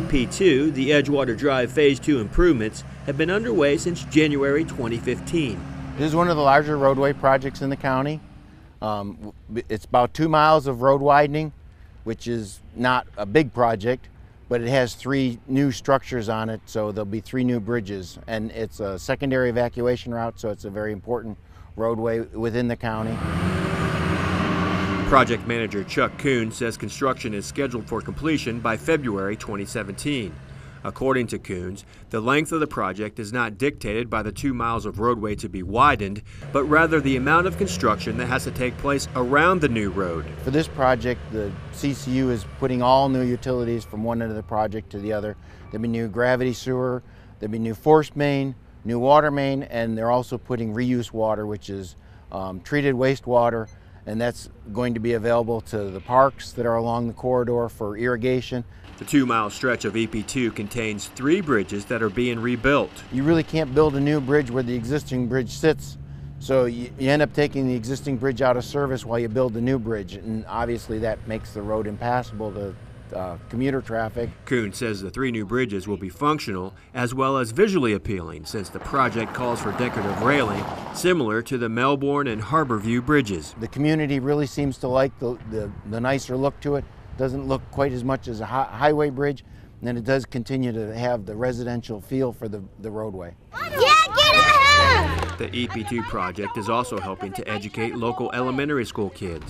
EP2, the Edgewater Drive Phase 2 improvements, have been underway since January 2015. This is one of the larger roadway projects in the county. It's about 2 miles of road widening, which is not a big project, but it has 3 new structures on it, so there'll be 3 new bridges. And it's a secondary evacuation route, so it's a very important roadway within the county. Project manager Chuck Kuhn says construction is scheduled for completion by February 2017. According to Kuhns, the length of the project is not dictated by the 2 miles of roadway to be widened, but rather the amount of construction that has to take place around the new road. For this project, the CCU is putting all new utilities from one end of the project to the other. There'll be new gravity sewer, there'll be new force main, new water main, and they're also putting reuse water, which is treated wastewater, and that's going to be available to the parks that are along the corridor for irrigation. The 2-mile stretch of EP2 contains 3 bridges that are being rebuilt. You really can't build a new bridge where the existing bridge sits, so you end up taking the existing bridge out of service while you build the new bridge, and obviously that makes the road impassable to commuter traffic. Kuhn says the 3 new bridges will be functional as well as visually appealing, since the project calls for decorative railing similar to the Melbourne and Harborview bridges. The community really seems to like the nicer look to it. Doesn't look quite as much as a highway bridge, and then it does continue to have the residential feel for the roadway. The EP2 project is also helping to educate local elementary school kids.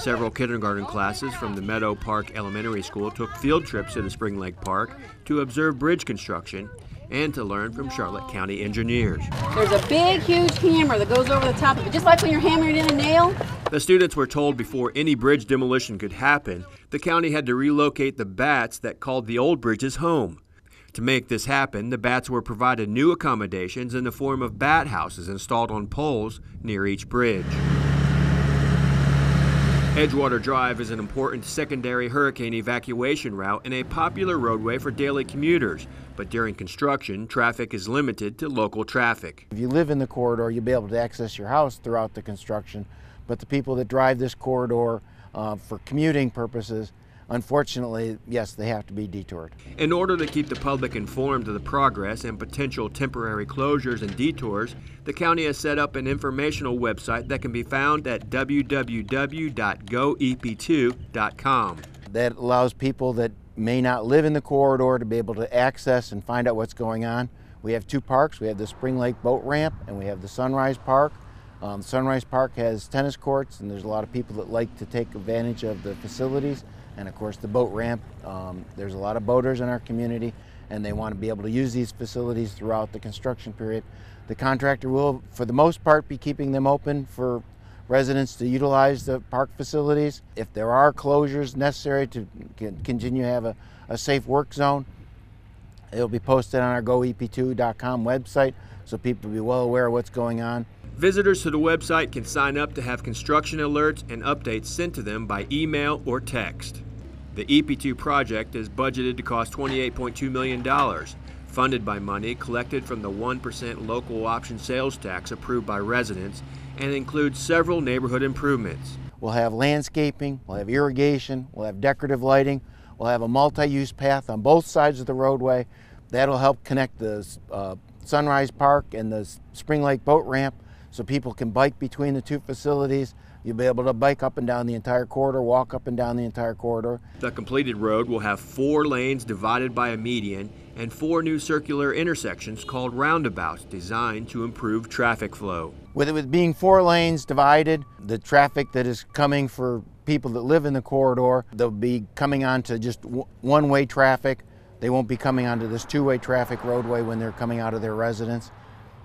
Several kindergarten classes from the Meadow Park Elementary School took field trips to the Spring Lake Park to observe bridge construction and to learn from Charlotte County engineers. There's a big, huge hammer that goes over the top of it, just like when you're hammering in a nail. The students were told before any bridge demolition could happen, the county had to relocate the bats that called the old bridges home. To make this happen, the bats were provided new accommodations in the form of bat houses installed on poles near each bridge. Edgewater Drive is an important secondary hurricane evacuation route and a popular roadway for daily commuters, but during construction, traffic is limited to local traffic. If you live in the corridor, you'll be able to access your house throughout the construction, but the people that drive this corridor for commuting purposes, unfortunately, yes, they have to be detoured. In order to keep the public informed of the progress and potential temporary closures and detours, the county has set up an informational website that can be found at www.goep2.com. That allows people that may not live in the corridor to be able to access and find out what's going on. We have 2 parks. We have the Spring Lake Boat Ramp and we have the Sunrise Park. Sunrise Park has tennis courts, and there's a lot of people that like to take advantage of the facilities. And of course the boat ramp, there's a lot of boaters in our community and they want to be able to use these facilities throughout the construction period. The contractor will, for the most part, be keeping them open for residents to utilize the park facilities. If there are closures necessary to continue to have a safe work zone, it'll be posted on our goep2.com website so people will be well aware of what's going on. Visitors to the website can sign up to have construction alerts and updates sent to them by email or text. The EP2 project is budgeted to cost $28.2 million, funded by money collected from the 1% local option sales tax approved by residents, and includes several neighborhood improvements. We'll have landscaping, we'll have irrigation, we'll have decorative lighting, we'll have a multi-use path on both sides of the roadway. That'll help connect the Sunrise Park and the Spring Lake Boat Ramp, so people can bike between the 2 facilities. You'll be able to bike up and down the entire corridor, walk up and down the entire corridor. The completed road will have 4 lanes divided by a median and 4 new circular intersections called roundabouts designed to improve traffic flow. With it being 4 lanes divided, the traffic that is coming for people that live in the corridor, they'll be coming onto just one-way traffic. They won't be coming onto this 2-way traffic roadway when they're coming out of their residence.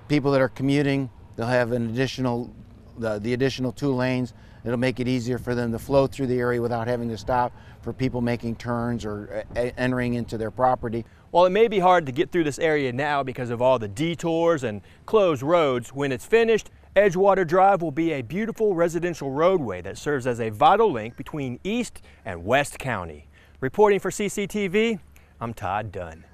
People that are commuting, they'll have an additional, the additional 2 lanes. It'll make it easier for them to flow through the area without having to stop for people making turns or entering into their property. While it may be hard to get through this area now because of all the detours and closed roads, when it's finished, Edgewater Drive will be a beautiful residential roadway that serves as a vital link between East and West County. Reporting for CCTV, I'm Todd Dunn.